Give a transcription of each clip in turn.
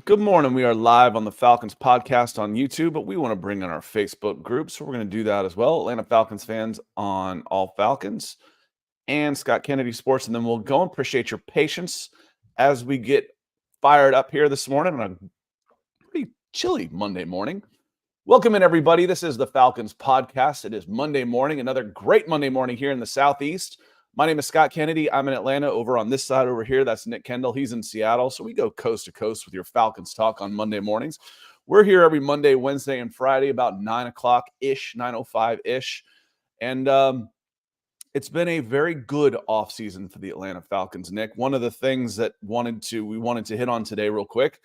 Good morning. We are live on the Falcons Podcast on YouTube, but we want to bring in our Facebook group, so we're going to do that as well. Atlanta Falcons fans on All Falcons and Scott Kennedy Sports, and then we'll go and appreciate your patience as we get fired up here this morning on a pretty chilly Monday morning. Welcome in, everybody. This is the Falcons Podcast. It is Monday morning, another great Monday morning here in the Southeast. My name is Scott Kennedy. I'm in Atlanta. Over on this side over here, that's Nick Kendell. He's in Seattle. So we go coast to coast with your Falcons talk on Monday mornings. We're here every Monday, Wednesday, and Friday about 9 o'clock-ish, 9:05-ish. And it's been a very good offseason for the Atlanta Falcons, Nick. One of the things that we wanted to hit on today real quick,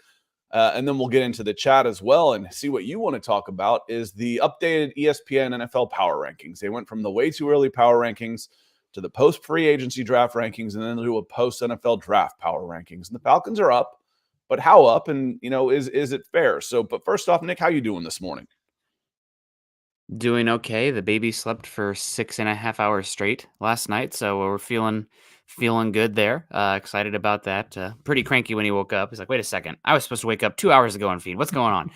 and then we'll get into the chat as well and see what you want to talk about, is the updated ESPN NFL power rankings. They went from the way too early power rankings to the post-free agency draft rankings, and then to a post-NFL draft power rankings. And the Falcons are up, but how up? And, is it fair? So, but first off, Nick, how you doing this morning? Doing okay. The baby slept for 6.5 hours straight last night, so we're feeling good there. Excited about that. Pretty cranky when he woke up. He's like, "Wait a second, I was supposed to wake up 2 hours ago and feed. What's going on?"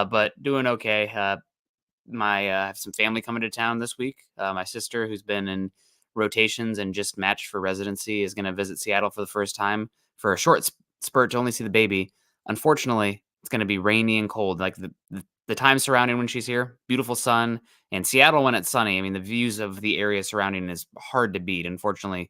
But doing okay. I have some family coming to town this week. My sister, who's been in rotations and just matched for residency, is going to visit Seattle for the first time for a short spurt to only see the baby. Unfortunately, it's going to be rainy and cold. Like the time surrounding when she's here, beautiful sun, and Seattle when it's sunny. I mean, the views of the area surrounding is hard to beat. Unfortunately,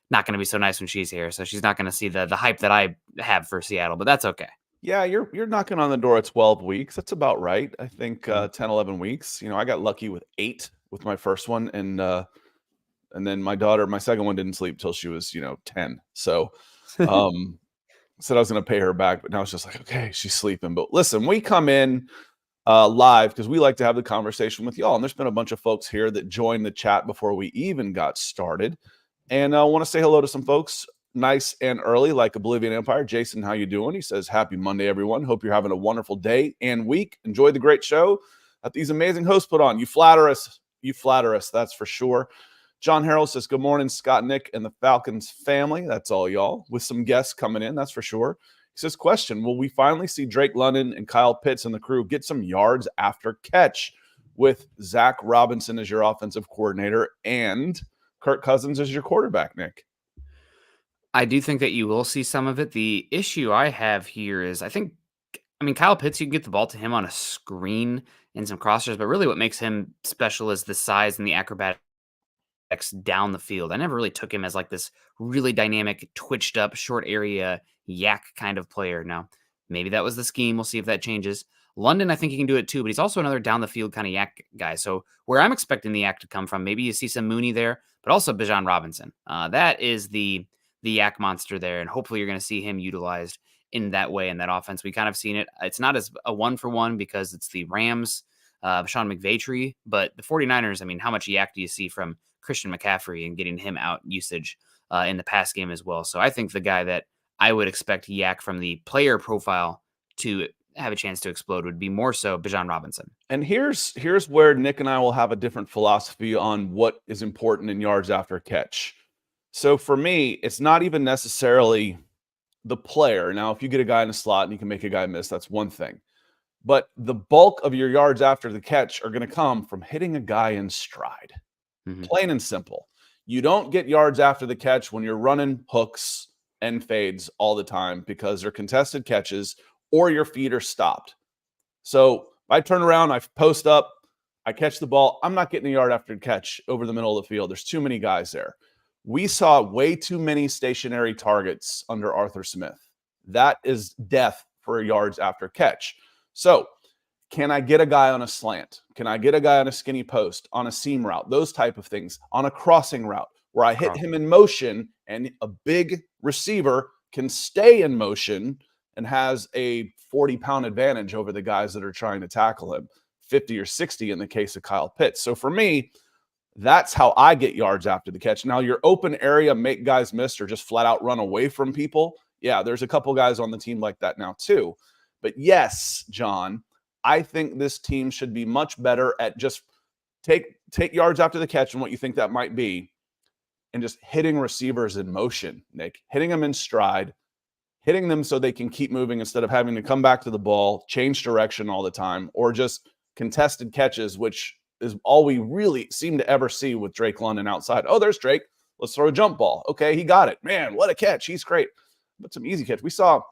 not going to be so nice when she's here. So she's not going to see the hype that I have for Seattle, but that's okay. Yeah, you're knocking on the door at 12 weeks. That's about right. I think 10, 11 weeks. I got lucky with 8 with my first one, and then my second one didn't sleep till she was 10. So said I was going to pay her back, but now it's just like, okay, she's sleeping. But listen, we come in live because we like to have the conversation with y'all. And there's been a bunch of folks here that joined the chat before we even got started. And I want to say hello to some folks nice and early, like Oblivion Empire. Jason, how you doing? He says, happy Monday, everyone. Hope you're having a wonderful day and week. Enjoy the great show that these amazing hosts put on. You flatter us. That's for sure. John Harrell says, good morning, Scott, Nick, and the Falcons family. That's all y'all, with some guests coming in, that's for sure. He says, question, will we finally see Drake London and Kyle Pitts and the crew get some yards after catch with Zach Robinson as your offensive coordinator and Kirk Cousins as your quarterback, Nick? I do think that you will see some of it. The issue I have here is Kyle Pitts, you can get the ball to him on a screen and some crossers, but really what makes him special is the size and the acrobatics down the field. I never really took him as like this really dynamic, twitched up, short area yak kind of player. Now, maybe that was the scheme. We'll see if that changes. London, I think he can do it too, but he's also another down the field kind of yak guy. So where I'm expecting the yak to come from, maybe you see some Mooney there, but also Bijan Robinson. That is the yak monster there, and hopefully you're going to see him utilized in that way in that offense. We kind of seen it. It's not as a 1-for-1 because it's the Rams, Sean McVay, but the 49ers, how much yak do you see from Christian McCaffrey and getting him out usage in the pass game as well? So I think the guy that I would expect yak from the player profile to have a chance to explode would be more so Bijan Robinson. And here's where Nick and I will have a different philosophy on what is important in yards after catch. So for me, it's not even necessarily the player. Now, if you get a guy in a slot and you can make a guy miss, that's one thing. But the bulk of your yards after the catch are going to come from hitting a guy in stride. Mm-hmm. Plain and simple. You don't get yards after the catch when you're running hooks and fades all the time because they're contested catches or your feet are stopped. So I turn around, I post up, I catch the ball. I'm not getting a yard after the catch over the middle of the field. There's too many guys there. We saw way too many stationary targets under Arthur Smith. That is death for yards after catch. So can I get a guy on a slant? Can I get a guy on a skinny post, on a seam route, those type of things, on a crossing route where I hit him in motion and a big receiver can stay in motion and has a 40-pound advantage over the guys that are trying to tackle him, 50 or 60 in the case of Kyle Pitts. So for me, that's how I get yards after the catch. Now, your open area make guys miss or just flat out run away from people. Yeah, there's a couple guys on the team like that now too. But yes, John, I think this team should be much better at just take yards after the catch and what you think that might be and just hitting receivers in motion, Nick, hitting them in stride, hitting them so they can keep moving instead of having to come back to the ball, change direction all the time, or just contested catches, which is all we really seem to ever see with Drake London outside. Oh, there's Drake. Let's throw a jump ball. Okay, he got it. Man, what a catch. He's great. But some easy catch. We saw,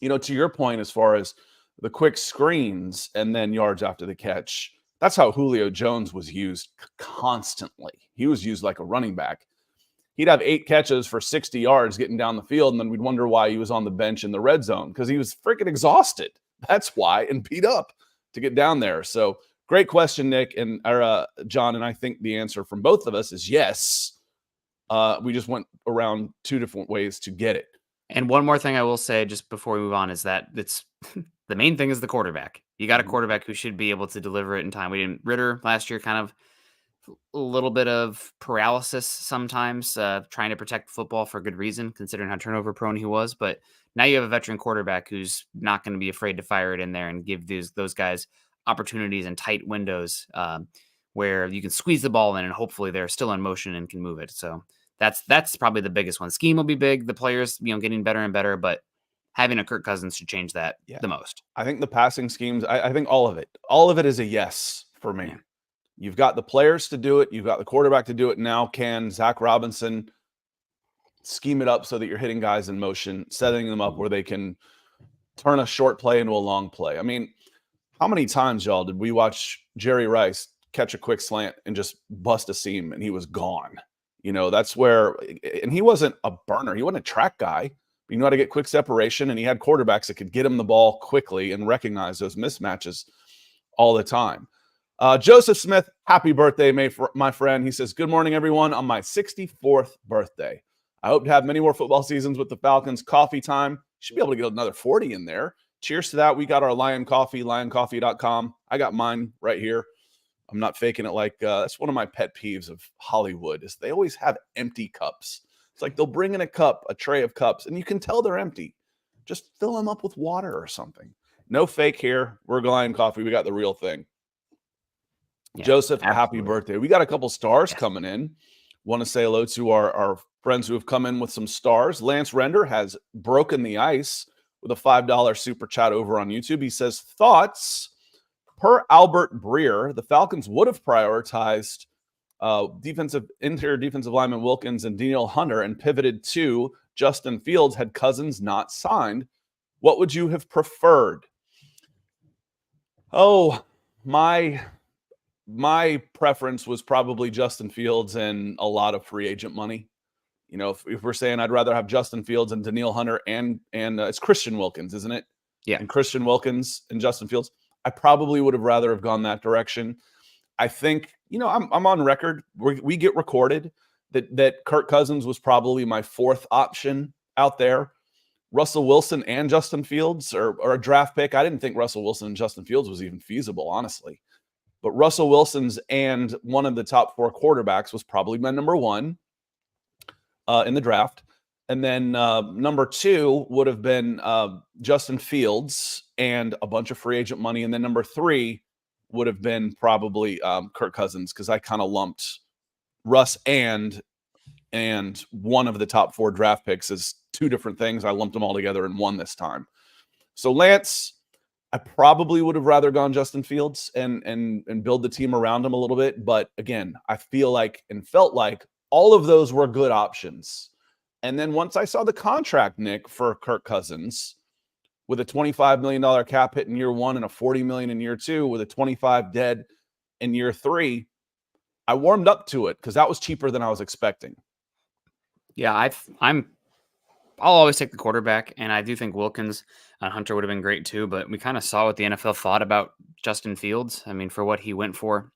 to your point, as far as the quick screens and then yards after the catch, that's how Julio Jones was used constantly. He was used like a running back. He'd have 8 catches for 60 yards getting down the field, and then we'd wonder why he was on the bench in the red zone, because he was freaking exhausted. That's why, and beat up to get down there. So great question, Nick and John, and I think the answer from both of us is yes. We just went around 2 different ways to get it. And one more thing I will say just before we move on is that it's the main thing is the quarterback. You got a quarterback who should be able to deliver it in time. Ritter last year, kind of a little bit of paralysis sometimes, trying to protect football for good reason, considering how turnover prone he was. But now you have a veteran quarterback who's not going to be afraid to fire it in there and give those guys opportunities and tight windows where you can squeeze the ball in and hopefully they're still in motion and can move it. So that's probably the biggest one. Scheme will be big. The players, getting better and better, but having a Kirk Cousins should change that the most. I think the passing schemes, I think all of it is a yes for me. Yeah. You've got the players to do it. You've got the quarterback to do it. Now can Zach Robinson scheme it up so that you're hitting guys in motion, setting them up where they can turn a short play into a long play. I mean, how many times, y'all, did we watch Jerry Rice catch a quick slant and just bust a seam and he was gone? That's where, and he wasn't a burner. He wasn't a track guy. But you know how to get quick separation, and he had quarterbacks that could get him the ball quickly and recognize those mismatches all the time. Joseph Smith, happy birthday, my friend. He says, good morning, everyone, on my 64th birthday. I hope to have many more football seasons with the Falcons. Coffee time. Should be able to get another 40 in there. Cheers to that. We got our Lion Coffee, lioncoffee.com. I got mine right here. I'm not faking it. That's one of my pet peeves of Hollywood is they always have empty cups. It's like they'll bring in a tray of cups, and you can tell they're empty. Just fill them up with water or something. No fake here. We're Lion Coffee. We got the real thing. Yeah, Joseph, absolutely. Happy birthday. We got a couple stars coming in. Want to say hello to our friends who have come in with some stars. Lance Render has broken the ice with a $5 super chat over on YouTube. He says, thoughts. Per Albert Breer, the Falcons would have prioritized interior defensive lineman Wilkins and Danielle Hunter and pivoted to Justin Fields had Cousins not signed. What would you have preferred? Oh, my preference was probably Justin Fields and a lot of free agent money. If we're saying I'd rather have Justin Fields and Danielle Hunter and it's Christian Wilkins, isn't it? Yeah. And Christian Wilkins and Justin Fields. I probably would have rather have gone that direction. I think, I'm on record. We get recorded that Kirk Cousins was probably my 4th option out there. Russell Wilson and Justin Fields or a draft pick. I didn't think Russell Wilson and Justin Fields was even feasible, honestly. But Russell Wilson's and one of the top 4 quarterbacks was probably my number 1 in the draft. And then number 2 would have been Justin Fields and a bunch of free agent money. And then number 3 would have been probably Kirk Cousins, because I kind of lumped Russ and one of the top 4 draft picks as 2 different things. I lumped them all together in one this time. So Lance, I probably would have rather gone Justin Fields and build the team around him a little bit. But again, I feel like and felt like all of those were good options. And then once I saw the contract, Nick, for Kirk Cousins with a $25 million cap hit in year 1 and a $40 million in year 2 with a 25 dead in year 3, I warmed up to it because that was cheaper than I was expecting. Yeah, I'll always take the quarterback, and I do think Wilkins and Hunter would have been great too, but we kind of saw what the NFL thought about Justin Fields. I mean, for what he went for.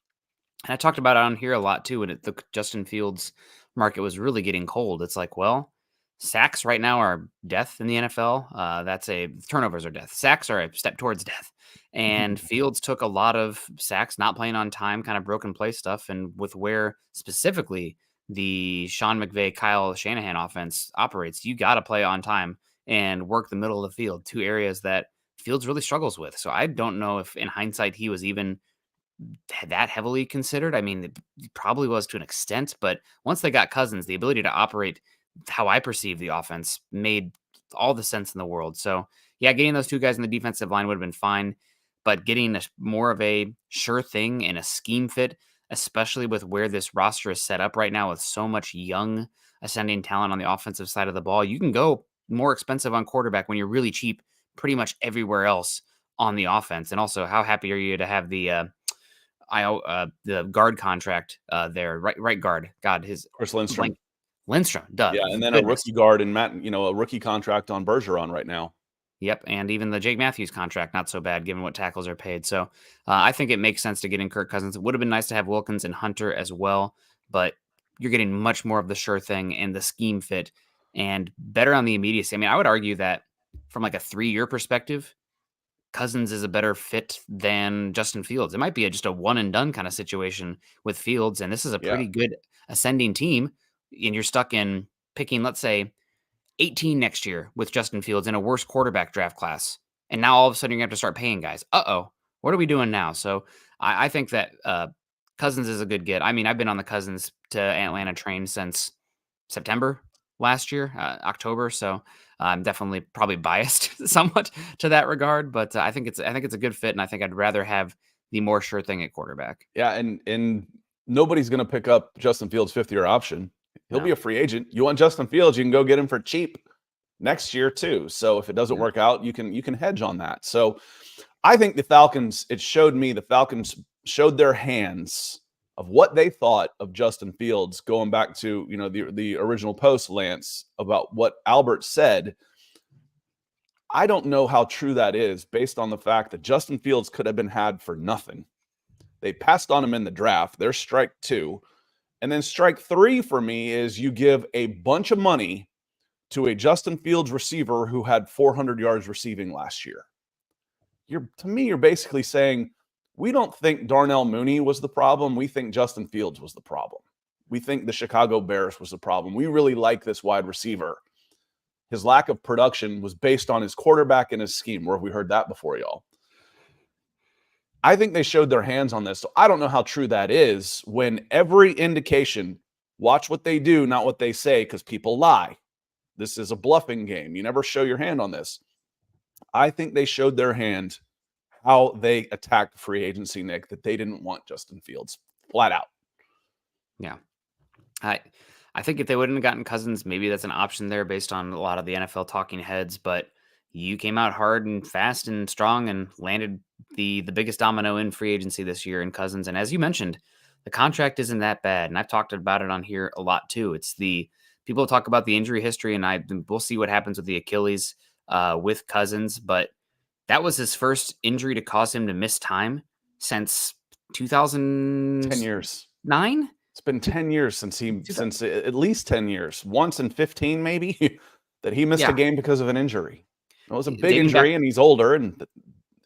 And I talked about it on here a lot too, when the Justin Fields market was really getting cold. It's like, well, sacks right now are death in the NFL. Turnovers are death. Sacks are a step towards death. And Fields took a lot of sacks, not playing on time, kind of broken play stuff. And with where specifically the Sean McVay, Kyle Shanahan offense operates, you got to play on time and work the middle of the field, 2 areas that Fields really struggles with. So I don't know if in hindsight he was even that heavily considered. I mean, it probably was to an extent, but once they got Cousins, the ability to operate how I perceive the offense made all the sense in the world. So yeah, getting those two guys in the defensive line would have been fine, but getting more of a sure thing and a scheme fit, especially with where this roster is set up right now with so much young ascending talent on the offensive side of the ball, you can go more expensive on quarterback when you're really cheap pretty much everywhere else on the offense. And also, how happy are you to have the guard contract there, right guard? God, his Chris Lindstrom. Lindstrom, duh. Yeah, and then Goodness. a rookie guard and Matt, a rookie contract on Bergeron right now. Yep, and even the Jake Matthews contract, not so bad given what tackles are paid. So I think it makes sense to get in Kirk Cousins. It would have been nice to have Wilkins and Hunter as well, but you're getting much more of the sure thing and the scheme fit and better on the immediacy. I mean, I would argue that from like a 3-year perspective, Cousins is a better fit than Justin Fields. It might be just a one and done kind of situation with Fields, and this is a pretty good ascending team, and you're stuck in picking, let's say, 18 next year with Justin Fields in a worse quarterback draft class. And now all of a sudden you're going to have to start paying guys. What are we doing now? So I think that Cousins is a good get. I mean, I've been on the Cousins to Atlanta train since September last year, October. So I'm definitely probably biased somewhat to that regard, but I think it's a good fit. And I think I'd rather have the more sure thing at quarterback. Yeah. And nobody's going to pick up Justin Fields' 5th-year option. He'll be a free agent. You want Justin Fields, you can go get him for cheap next year too. So if it doesn't work out, you can hedge on that. So I think the Falcons showed their hands of what they thought of Justin Fields, going back to, the original post, Lance, about what Albert said. I don't know how true that is based on the fact that Justin Fields could have been had for nothing. They passed on him in the draft. They're strike 2. And then strike 3 for me is you give a bunch of money to a Justin Fields receiver who had 400 yards receiving last year. To me, you're basically saying, we don't think Darnell Mooney was the problem. We think Justin Fields was the problem. We think the Chicago Bears was the problem. We really like this wide receiver. His lack of production was based on his quarterback and his scheme. Where have we heard that before, y'all? I think they showed their hands on this. So I don't know how true that is when every indication, watch what they do, not what they say, because people lie. This is a bluffing game. You never show your hand on this. I think they showed their hand how they attacked free agency, Nick, that they didn't want Justin Fields flat out. Yeah. I think if they wouldn't have gotten Cousins, maybe that's an option there based on a lot of the NFL talking heads, but you came out hard and fast and strong and landed the biggest domino in free agency this year in Cousins. And as you mentioned, the contract isn't that bad. And I've talked about it on here a lot too. It's people talk about the injury history, and we'll see what happens with the Achilles with Cousins. But that was his first injury to cause him to miss time since 2010 10 years. 9? It's been 10 years since at least 10 years. Once in 15, maybe, that he missed a game because of an injury. It was a big injury, and he's older, and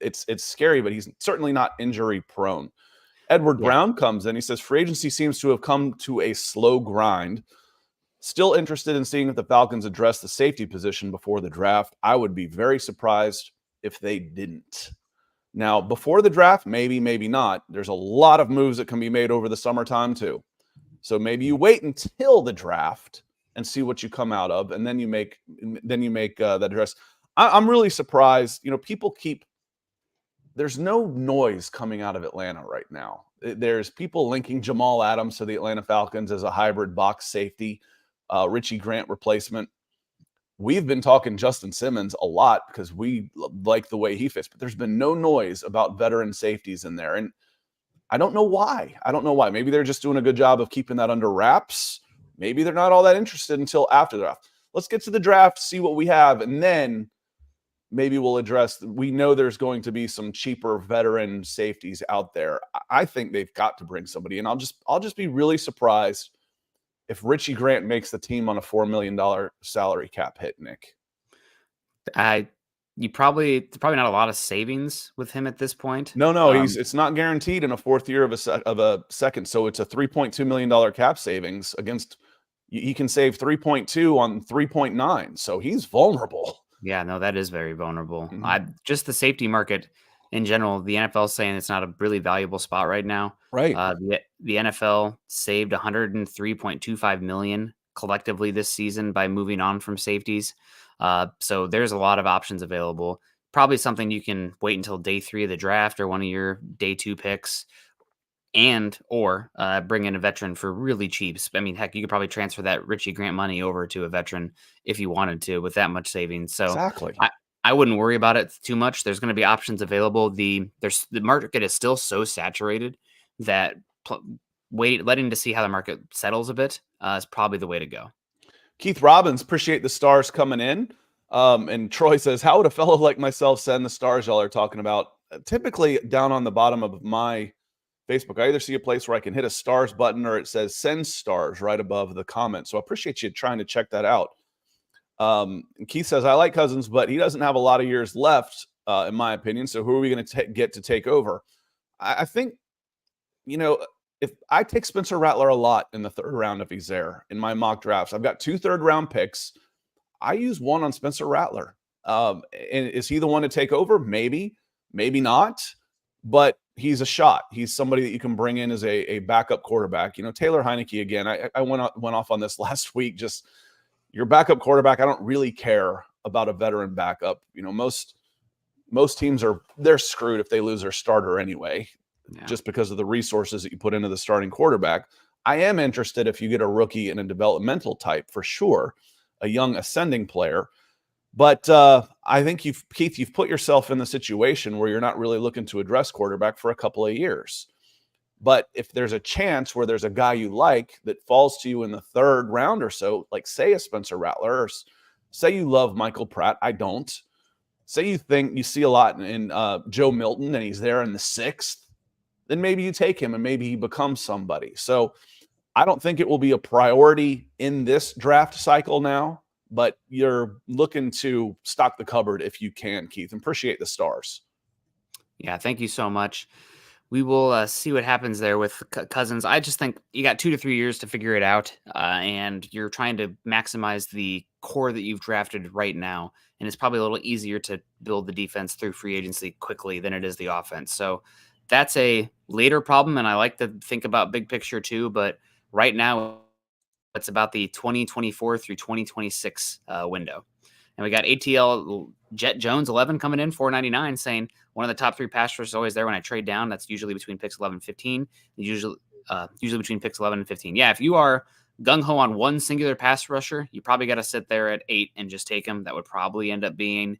it's scary, but he's certainly not injury prone. Edward Brown comes in. He says, free agency seems to have come to a slow grind. Still interested in seeing if the Falcons address the safety position before the draft. I would be very surprised if they didn't. Now, before the draft, maybe, maybe not. There's a lot of moves that can be made over the summertime too. So maybe you wait until the draft and see what you come out of, and then you make that address. I'm really surprised. There's no noise coming out of Atlanta right now. There's people linking Jamal Adams to the Atlanta Falcons as a hybrid box safety, Richie Grant replacement. We've been talking Justin Simmons a lot because we like the way he fits, but there's been no noise about veteran safeties in there. And I don't know why. Maybe they're just doing a good job of keeping that under wraps. Maybe they're not all that interested until after the draft. Let's get to the draft, see what we have, and then maybe we'll address. We know there's going to be some cheaper veteran safeties out there. I think they've got to bring somebody in. I'll just be really surprised if Richie Grant makes the team on a $4 million salary cap hit, Nick. Probably not a lot of savings with him at this point. No, it's not guaranteed in a 4th year of a second. So it's a $3.2 million cap savings against. He can save 3.2 on 3.9. So he's vulnerable. Yeah, no, that is very vulnerable. Just the safety market in general, the NFL is saying it's not a really valuable spot right now. Right. The NFL saved $103.25 million collectively this season by moving on from safeties. So there's a lot of options available. Probably something you can wait until day 3 of the draft or one of your day 2 picks, or bring in a veteran for really cheap. I mean, heck, you could probably transfer that Richie Grant money over to a veteran if you wanted to with that much savings. So Exactly. I wouldn't worry about it too much. There's going to be options available. The market is still so saturated that letting to see how the market settles a bit is probably the way to go. Keith Robbins, appreciate the stars coming in. And Troy says, how would a fellow like myself send the stars y'all are talking about? Typically down on the bottom of my Facebook, I either see a place where I can hit a stars button or it says send stars right above the comment. So I appreciate you trying to check that out. And Keith says, I like Cousins, but he doesn't have a lot of years left, in my opinion. So who are we going to get to take over? I think, if I take Spencer Rattler a lot in the 3rd round, if he's there in my mock drafts, I've got 2 third-round picks. I use one on Spencer Rattler. And is he the one to take over? Maybe, maybe not. But he's a shot. He's somebody that you can bring in as a backup quarterback. Taylor Heineke, again, I went off on this last week. Just your backup quarterback, I don't really care about a veteran backup. Most teams they're screwed if they lose their starter anyway, just because of the resources that you put into the starting quarterback. I am interested if you get a rookie and a developmental type for sure, a young ascending player. But I think Keith, you've put yourself in the situation where you're not really looking to address quarterback for a couple of years. But if there's a chance where there's a guy you like that falls to you in the 3rd round or so, like say a Spencer Rattler, or say you love Michael Pratt, I don't. Say you think you see a lot in Joe Milton and he's there in the 6th, then maybe you take him and maybe he becomes somebody. So I don't think it will be a priority in this draft cycle now, but you're looking to stock the cupboard if you can, Keith. Appreciate the stars. Yeah, thank you so much. We will see what happens there with Cousins. I just think you got 2 to 3 years to figure it out, and you're trying to maximize the core that you've drafted right now. And it's probably a little easier to build the defense through free agency quickly than it is the offense. So that's a later problem, and I like to think about big picture too. But right now, it's about the 2024 through 2026 window. And we got ATL Jet Jones 11 coming in, 499, saying one of the top 3 pass rushers is always there when I trade down. That's usually between picks 11 and 15. Usually between picks 11 and 15. Yeah, if you are gung-ho on one singular pass rusher, you probably got to sit there at 8 and just take him. That would probably end up being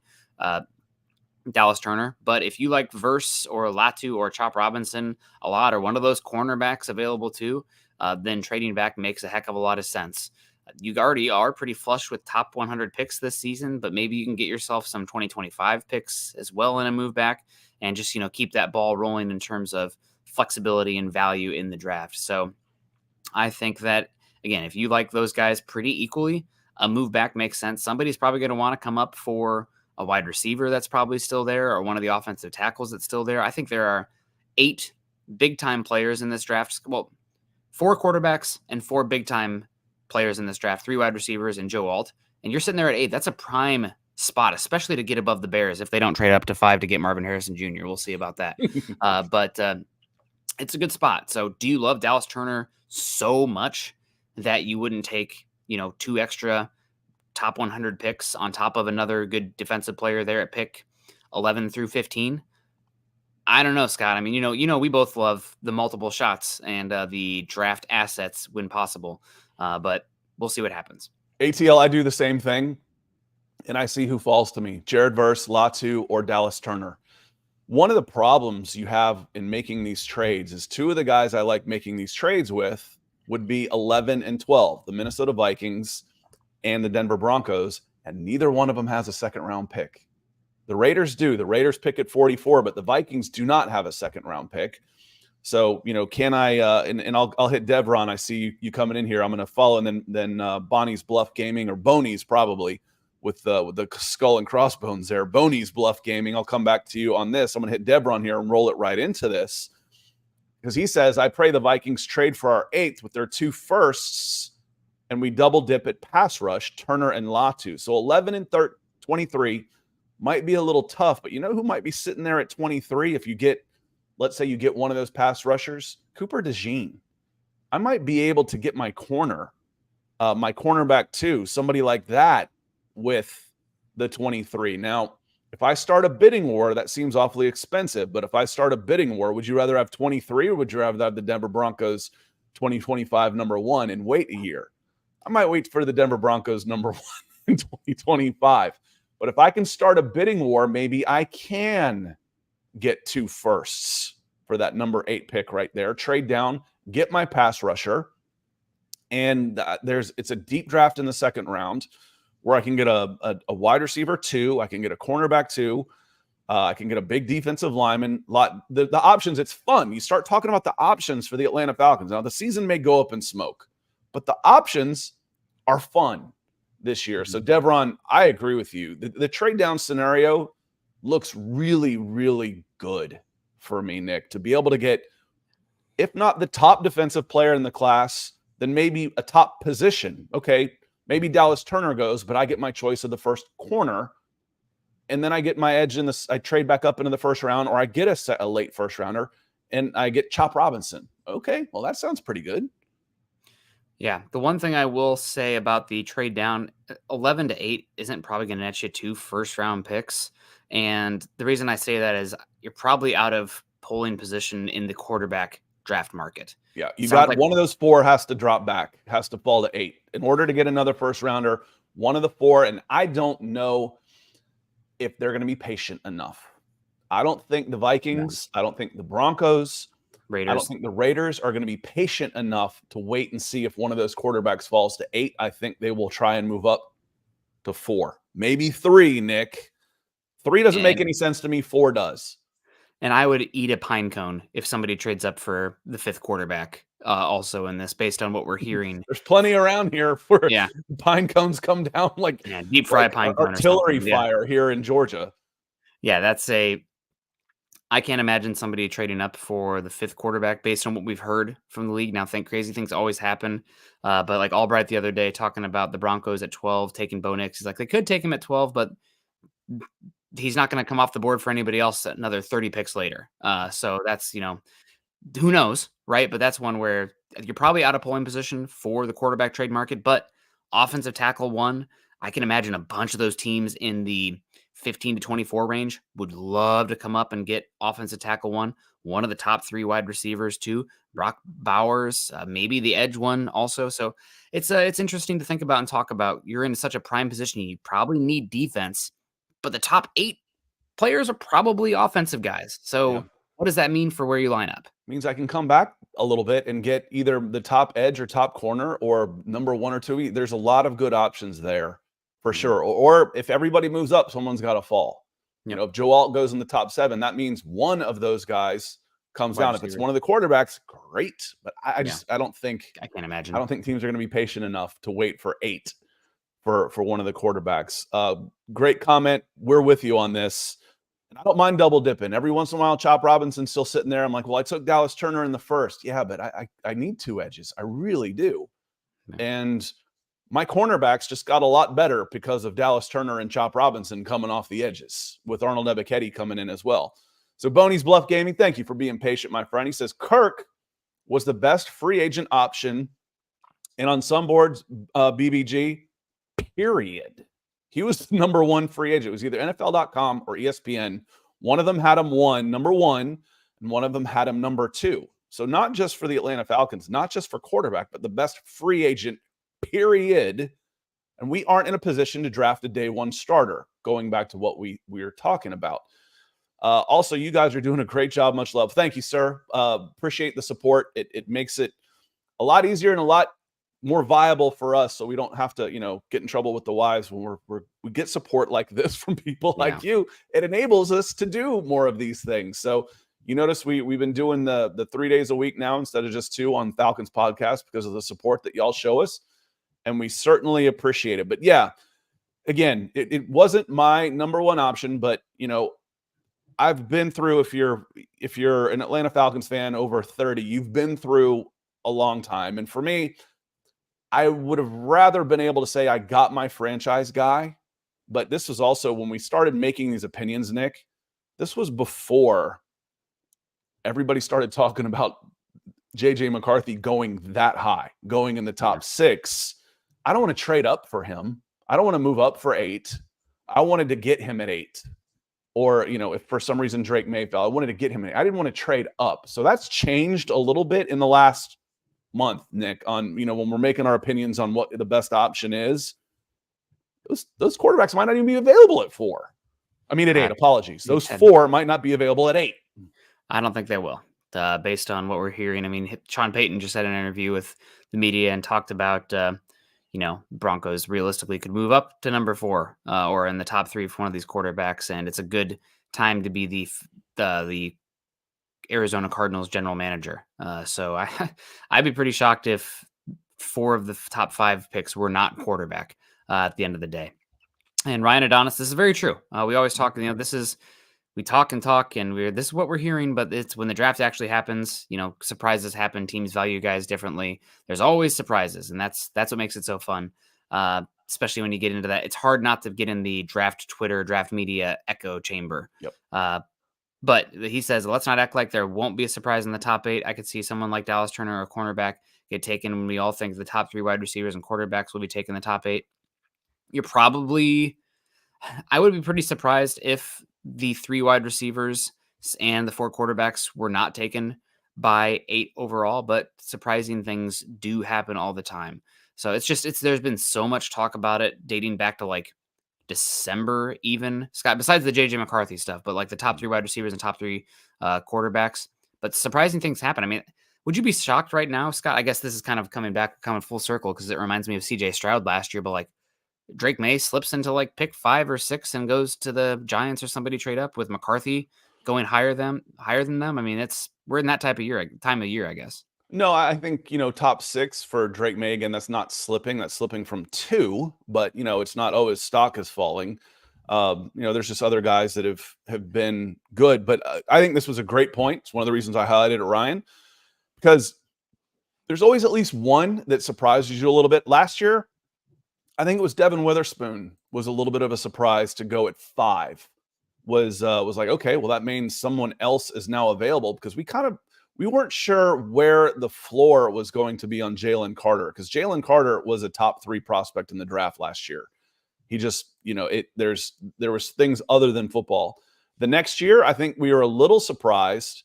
Dallas Turner. But if you like Verse or Latu or Chop Robinson a lot, or one of those cornerbacks available too, then trading back makes a heck of a lot of sense. You already are pretty flush with top 100 picks this season, but maybe you can get yourself some 2025 picks as well in a move back and just, keep that ball rolling in terms of flexibility and value in the draft. So I think that, again, if you like those guys pretty equally, a move back makes sense. Somebody's probably going to want to come up for a wide receiver that's probably still there, or one of the offensive tackles that's still there. I think there are 8 big-time players in this draft. Well, 4 quarterbacks and 4 big-time players in this draft, 3 wide receivers and Joe Alt. And you're sitting there at 8. That's a prime spot, especially to get above the Bears if they don't trade up to 5 to get Marvin Harrison Jr. We'll see about that. But it's a good spot. So do you love Dallas Turner so much that you wouldn't take, 2 extra top 100 picks on top of another good defensive player there at pick 11 through 15? I don't know, Scott. I mean, we both love the multiple shots and the draft assets when possible. But we'll see what happens. ATL, I do the same thing, and I see who falls to me: Jared Verse, Latu, or Dallas Turner. One of the problems you have in making these trades is 2 of the guys I like making these trades with would be 11 and 12, the Minnesota Vikings and the Denver Broncos, and neither one of them has a second-round pick. The Raiders do. The Raiders pick at 44, but the Vikings do not have a second-round pick. So, can I, and I'll hit Devron. I see you coming in here. I'm going to follow, and then Bonnie's Bluff Gaming, or Boney's probably, with the skull and crossbones there. Boney's Bluff Gaming. I'll come back to you on this. I'm going to hit Devron here and roll it right into this, because he says, I pray the Vikings trade for our 8th with their 2 firsts, and we double dip at pass rush, Turner and Latu. So 11 and 23 might be a little tough, but you know who might be sitting there at 23 if you get, let's say you get one of those pass rushers? Cooper DeJean. I might be able to get my corner my cornerback 2, somebody like that with the 23. Now, if I start a bidding war, that seems awfully expensive. But if I start a bidding war, would you rather have 23 or would you rather have the Denver Broncos 2025 number 1 and wait a year? I might wait for the Denver Broncos number 1 in 2025. But if I can start a bidding war, maybe I can get 2 firsts for that number 8 pick right there. Trade down, get my pass rusher. And it's a deep draft in the second round where I can get a wide receiver 2, I can get a cornerback 2, I can get a big defensive lineman. The options, it's fun. You start talking about the options for the Atlanta Falcons. Now, the season may go up in smoke, but the options are fun this year. So, Devron, I agree with you. The trade down scenario looks really, really good for me, Nick, to be able to get, if not the top defensive player in the class, then maybe a top position. Okay, maybe Dallas Turner goes, but I get my choice of the first corner, and then I get my edge in this. I trade back up into the first round, or I get a late first rounder, and I get Chop Robinson. Okay, well, that sounds pretty good. Yeah, the one thing I will say about the trade down, 11 to 8 isn't probably going to net you 2 first-round picks. And the reason I say that is you're probably out of polling position in the quarterback draft market. Yeah, you got one of those 4 has to drop back, has to fall to 8 in order to get another first rounder. One of the 4, and I don't know if they're going to be patient enough. I don't think the Vikings, I don't think the Broncos, Raiders. I don't think the Raiders are going to be patient enough to wait and see if one of those quarterbacks falls to 8. I think they will try and move up to 4, maybe 3, Nick. 3 doesn't make any sense to me. 4 does. And I would eat a pine cone if somebody trades up for the 5th quarterback also in this, based on what we're hearing. There's plenty around here for pine cones come down like deep fry pine cone artillery fire here in Georgia. Yeah, I can't imagine somebody trading up for the 5th quarterback based on what we've heard from the league. Now, crazy things always happen. But like Albright the other day talking about the Broncos at 12, taking Bo Nix. He's like, they could take him at 12, but he's not going to come off the board for anybody else another 30 picks later. So that's, who knows, right? But that's one where you're probably out of polling position for the quarterback trade market. But offensive tackle 1, I can imagine a bunch of those teams in the 15 to 24 range would love to come up and get offensive tackle 1 of the top 3 wide receivers 2, Brock Bowers, maybe the edge 1 also. So it's interesting to think about and talk about. You're in such a prime position. You probably need defense, but the top 8 players are probably offensive guys. So what does that mean for where you line up? It means I can come back a little bit and get either the top edge or top corner or number 1 or 2. There's a lot of good options there for sure. Or if everybody moves up, someone's got to fall. If Joe Alt goes in the top 7, that means one of those guys comes down. If it's one of the quarterbacks, great. But I don't think I can't imagine. I don't think teams are going to be patient enough to wait for 8 for one of the quarterbacks. Great comment. We're with you on this. And I don't mind double dipping. Every once in a while, Chop Robinson's still sitting there. I'm like, well, I took Dallas Turner in the 1st. Yeah, but I need 2 edges. I really do. And my cornerbacks just got a lot better because of Dallas Turner and Chop Robinson coming off the edges, with Arnold Ebiketie coming in as well. So Boney's Bluff Gaming, thank you for being patient, my friend. He says Kirk was the best free agent option, and on some boards, BBG, period. He was the number 1 free agent. It was either NFL.com or ESPN. One of them had him number 1, and one of them had him number 2. So not just for the Atlanta Falcons, not just for quarterback, but the best free agent, period. And we aren't in a position to draft a day 1 starter, going back to what we were talking about. Also, you guys are doing a great job. Much love. Thank you, sir. Appreciate the support. It makes it a lot easier and a lot more viable for us, so we don't have to, get in trouble with the wives when we get support like this from people like you. It enables us to do more of these things. So you notice we've been doing the 3 days a week now instead of just 2 on Falcons Podcast because of the support that y'all show us, and we certainly appreciate it. But yeah, again, it wasn't my number 1 option, but I've been through, if you're an Atlanta Falcons fan over 30, you've been through a long time. And for me, I would have rather been able to say I got my franchise guy, but this was also when we started making these opinions, Nick, this was before everybody started talking about JJ McCarthy going that high, going in the top 6. I don't want to trade up for him. I don't want to move up for 8. I wanted to get him at 8. Or, if for some reason Drake May fell, I wanted to get him at 8. I didn't want to trade up. So that's changed a little bit in the last month, Nick, on, when we're making our opinions on what the best option is. Those quarterbacks might not even be available at 4. I mean, at 8, apologies. Those 4 might not be available at 8. I don't think they will, based on what we're hearing. I mean, Sean Payton just had an interview with the media and talked about, Broncos realistically could move up to number 4 or in the top 3 for one of these quarterbacks. And it's a good time to be the Arizona Cardinals general manager. So I'd be pretty shocked if 4 of the top 5 picks were not quarterback at the end of the day. And Ryan Adonis, this is very true. We always talk, we talk and talk, and this is what we're hearing, but it's when the draft actually happens, surprises happen. Teams value guys differently. There's always surprises, and that's what makes it so fun. Especially when you get into that. It's hard not to get in the draft Twitter, draft media echo chamber. Yep. But he says, let's not act like there won't be a surprise in the top 8. I could see someone like Dallas Turner or a cornerback get taken when we all think the top 3 wide receivers and quarterbacks will be taken in the top 8. I would be pretty surprised if the 3 wide receivers and the 4 quarterbacks were not taken by 8 overall, but surprising things do happen all the time. So there's been so much talk about it dating back to like December even, Scott, besides the JJ McCarthy stuff, but like the top 3 wide receivers and top 3 quarterbacks, but surprising things happen. I mean, would you be shocked right now, Scott? I guess this is kind of coming full circle because it reminds me of CJ Stroud last year, but like Drake May slips into like pick 5 or 6 and goes to the Giants or somebody trade up with McCarthy going higher than them. I mean, we're in that time of year, I guess. No, I think, top 6 for Drake May, again, that's not slipping. That's slipping from 2, but, it's not, his stock is falling. There's just other guys that have been good, but I think this was a great point. It's one of the reasons I highlighted it, Ryan, because there's always at least one that surprises you a little bit. Last year, I think it was Devin Witherspoon was a little bit of a surprise to go at 5. Was like, okay, well, that means someone else is now available, because we weren't sure where the floor was going to be on Jalen Carter, because Jalen Carter was a top 3 prospect in the draft last year. He just, there was things other than football. The next year, I think we were a little surprised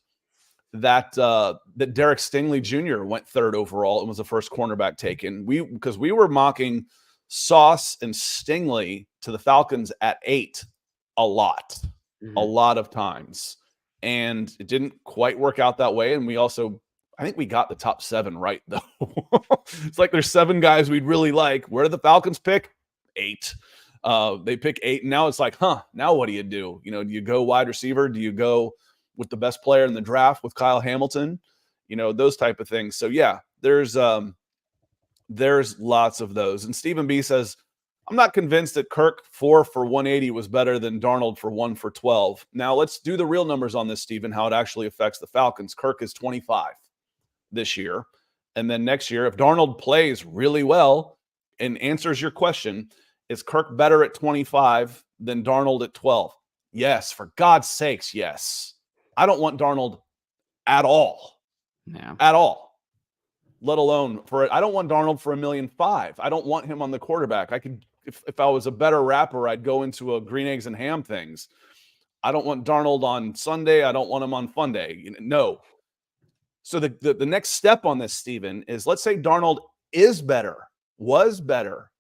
that Derek Stingley Jr. went 3rd overall and was the first cornerback taken. Because we were mocking Sauce and Stingley to the Falcons at 8 a lot of times. And it didn't quite work out that way. And I think we got the top 7 right, though. It's like there's 7 guys we'd really like. Where did the Falcons pick? 8. They pick 8. And now it's like, now what do you do? Do you go wide receiver? Do you go with the best player in the draft with Kyle Hamilton? Those type of things. So, yeah, there's lots of those. And Stephen B says, I'm not convinced that Kirk 4 for 180 was better than Darnold for 1 for 12. Now let's do the real numbers on this, Stephen, how it actually affects the Falcons. Kirk is 25 this year. And then next year, if Darnold plays really well and answers your question, is Kirk better at 25 than Darnold at 12? Yes, for God's sakes, yes. I don't want Darnold at all. Yeah. At all. Let alone I don't want Darnold for $1.5 million. I don't want him on the quarterback. I could, if I was a better rapper, I'd go into a green eggs and ham things. I don't want Darnold on Sunday. I don't want him on Fun Day. No. So the next step on this, Stephen, is let's say Darnold was better.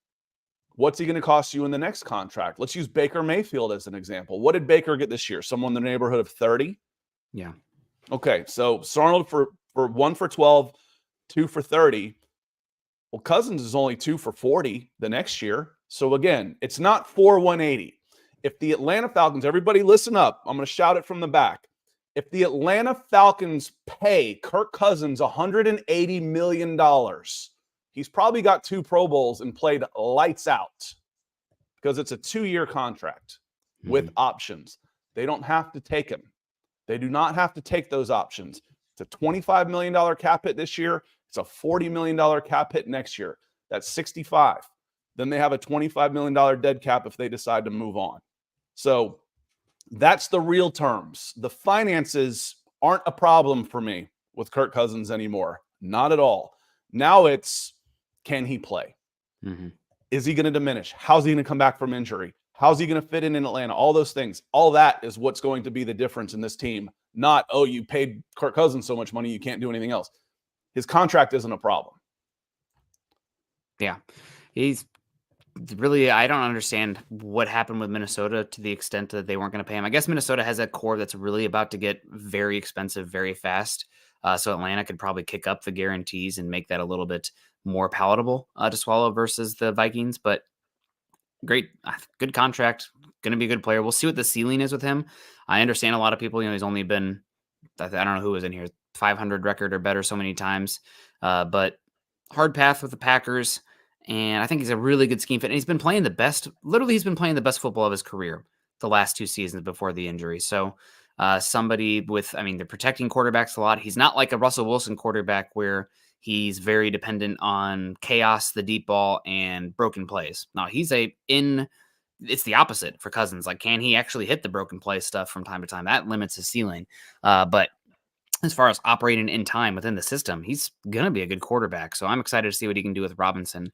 What's he going to cost you in the next contract? Let's use Baker Mayfield as an example. What did Baker get this year? Someone in the neighborhood of 30? Yeah. Okay, so Darnold for 1 for 12, 2 for 30. Well, Cousins is only 2 for 40 the next year. So again, it's not 180. If the Atlanta Falcons, everybody listen up. I'm going to shout it from the back. If the Atlanta Falcons pay Kirk Cousins $180 million, he's probably got 2 Pro Bowls and played lights out, because it's a 2-year contract with options. They don't have to take him. They do not have to take those options. It's a $25 million cap hit this year. It's a $40 million cap hit next year. That's 65. Then they have a $25 million dead cap if they decide to move on. So that's the real terms. The finances aren't a problem for me with Kirk Cousins anymore. Not at all. Now it's, can he play? Mhm. Is he going to diminish? How's he going to come back from injury? How's he going to fit in Atlanta? All those things. All that is what's going to be the difference in this team. Not, oh, you paid Kirk Cousins so much money, you can't do anything else. His contract isn't a problem. Yeah. He's really, I don't understand what happened with Minnesota to the extent that they weren't going to pay him. I guess Minnesota has a core that's really about to get very expensive very fast. So Atlanta could probably kick up the guarantees and make that a little bit more palatable to swallow versus the Vikings. But great, good contract, going to be a good player. We'll see what the ceiling is with him. I understand a lot of people, he's only been, I don't know who was in here, 500 record or better so many times. But hard path with the Packers. And I think he's a really good scheme fit. And he's been playing the best, literally, he's been playing the best football of his career the last 2 seasons before the injury. So somebody with, they're protecting quarterbacks a lot. He's not like a Russell Wilson quarterback where he's very dependent on chaos, the deep ball, and broken plays. No, it's the opposite for Cousins. Like, can he actually hit the broken play stuff from time to time? That limits his ceiling. But as far as operating in time within the system, he's going to be a good quarterback. So I'm excited to see what he can do with Robinson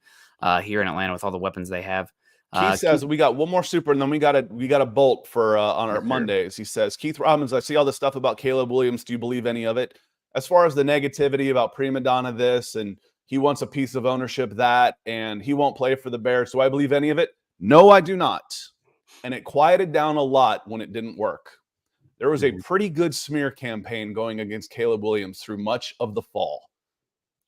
here in Atlanta with all the weapons they have. Keith says we got one more super, and then we got a bolt for on our Mondays. He says, Keith Robbins, I see all this stuff about Caleb Williams. Do you believe any of it? As far as the negativity about prima donna this, and he wants a piece of ownership that, and he won't play for the Bears. Do I believe any of it? No, I do not. And it quieted down a lot when it didn't work. There was a pretty good smear campaign going against Caleb Williams through much of the fall.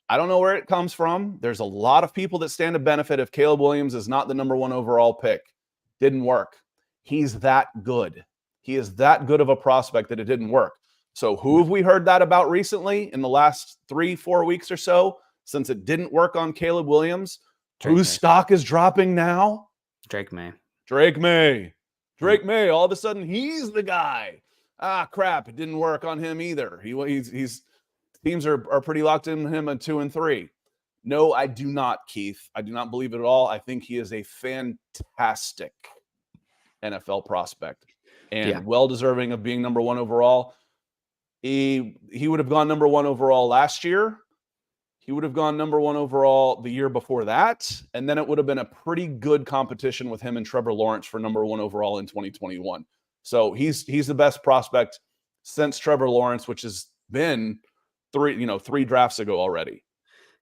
I don't know where it comes from. There's a lot of people that stand to benefit if Caleb Williams is not the number 1 overall pick. Didn't work. He's that good. He is that good of a prospect that it didn't work. So who have we heard that about recently in the last 3-4 weeks or so since it didn't work on Caleb Williams? Whose stock is dropping now? Drake May. All of a sudden, he's the guy. Crap. It didn't work on him either. He's teams are pretty locked in him at 2 and 3. No, I do not, Keith. I do not believe it at all. I think he is a fantastic NFL prospect and well deserving of being number 1 overall. He would have gone number 1 overall last year. He would have gone number 1 overall the year before that. And then it would have been a pretty good competition with him and Trevor Lawrence for number 1 overall in 2021. So he's the best prospect since Trevor Lawrence, which has been 3 drafts ago already.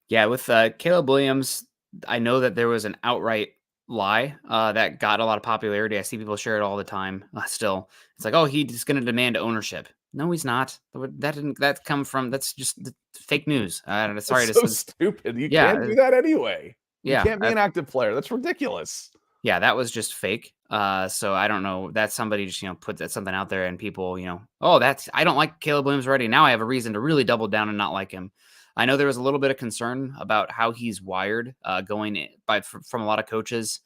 Yeah, with Caleb Williams, I know that there was an outright lie that got a lot of popularity. I see people share it all the time. Still, it's like, oh, he's going to demand ownership. No, he's not. That's just fake news. Sorry, that's so stupid. You can't do that anyway. You can't be an active player. That's ridiculous. Yeah, that was just fake. So I don't know. That's somebody just put something out there, and people I don't like Caleb Williams already. Now I have a reason to really double down and not like him. I know there was a little bit of concern about how he's wired from a lot of coaches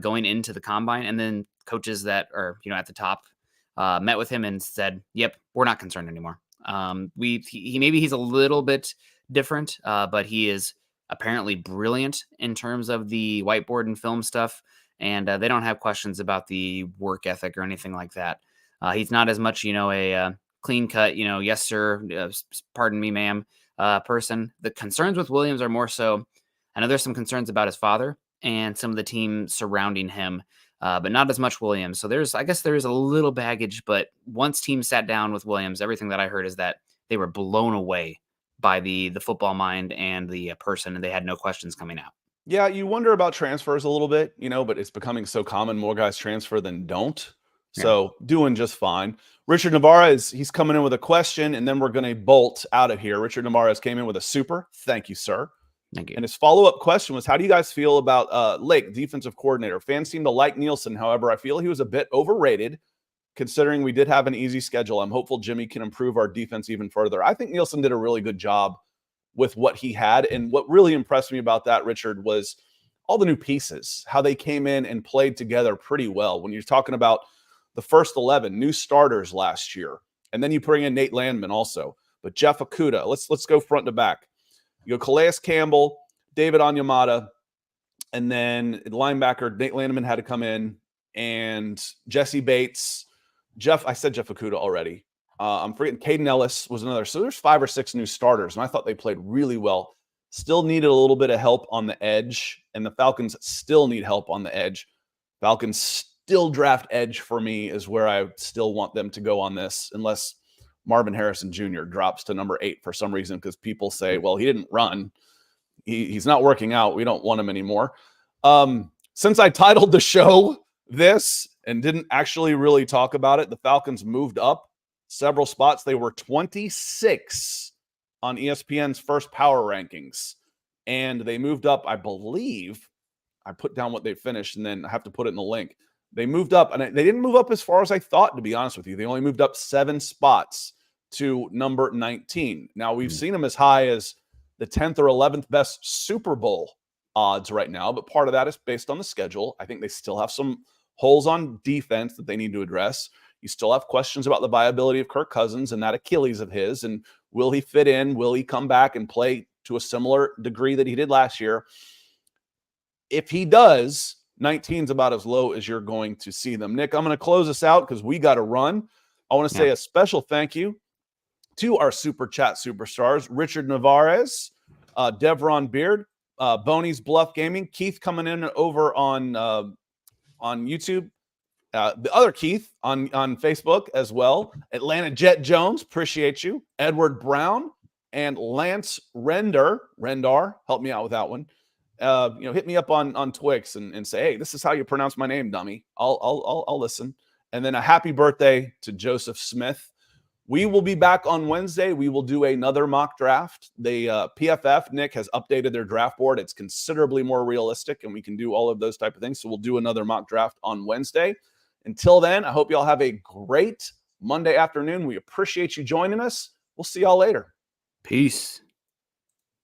going into the combine, and then coaches that are at the top met with him and said, "Yep, we're not concerned anymore." He's a little bit different, but he is apparently brilliant in terms of the whiteboard and film stuff. And they don't have questions about the work ethic or anything like that. He's not as much, a clean cut, yes, sir, pardon me, ma'am, person. The concerns with Williams are more so, I know there's some concerns about his father and some of the team surrounding him, but not as much Williams. So there is a little baggage, but once teams sat down with Williams, everything that I heard is that they were blown away by the football mind and the person, and they had no questions coming out. Yeah, you wonder about transfers a little bit, but it's becoming so common. More guys transfer than don't. So doing just fine. Richard Navarez, he's coming in with a question, and then we're going to bolt out of here. Richard Navarez came in with a super. Thank you, sir. Thank you. And his follow-up question was, how do you guys feel about Lake, defensive coordinator? Fans seem to like Nielsen. However, I feel he was a bit overrated considering we did have an easy schedule. I'm hopeful Jimmy can improve our defense even further. I think Nielsen did a really good job with what he had. And what really impressed me about that, Richard, was all the new pieces, how they came in and played together pretty well. When you're talking about the first 11 new starters last year, and then you bring in Nate Landman also, but Jeff Okudah, let's go front to back. You go Calais Campbell, David Onyemata, and then the linebacker, Nate Landman had to come in, and Jesse Bates, I said Jeff Okudah already. I'm forgetting Caden Ellis was another. So there's 5 or 6 new starters, and I thought they played really well still needed a little bit of help on the edge, and the Falcons still need help on the edge. Falcons still draft edge for me is where I still want them to go on this, unless Marvin Harrison Jr. drops to number 8 for some reason, because people say, well, he didn't run. He's not working out. We don't want him anymore. Since I titled the show this and didn't actually really talk about it, the Falcons moved up several spots. They were 26 on ESPN's first power rankings, and they moved up, I believe. I put down what they finished, and then I have to put it in the link. They moved up, and they didn't move up as far as I thought, to be honest with you. They only moved up 7 spots to number 19. Now, we've seen them as high as the 10th or 11th best Super Bowl odds right now, but part of that is based on the schedule. I think they still have some holes on defense that they need to address. You still have questions about the viability of Kirk Cousins and that Achilles of his, and will he fit in? Will he come back and play to a similar degree that he did last year? If he does, 19 is about as low as you're going to see them. Nick, I'm going to close this out because we got to run. I want to say a special thank you to our Super Chat superstars, Richard Navarez, Devron Beard, Boney's Bluff Gaming, Keith coming in over on YouTube, the other Keith on Facebook as well, Atlanta Jet Jones, appreciate you, Edward Brown, and Lance Rendar, help me out with that one. Hit me up on Twix and say, hey, this is how you pronounce my name, dummy. I'll listen. And then a happy birthday to Joseph Smith. We will be back on Wednesday. We will do another mock draft. The PFF, Nick, has updated their draft board. It's considerably more realistic, and we can do all of those type of things. So we'll do another mock draft on Wednesday. Until then, I hope you all have a great Monday afternoon. We appreciate you joining us. We'll see y'all later. Peace.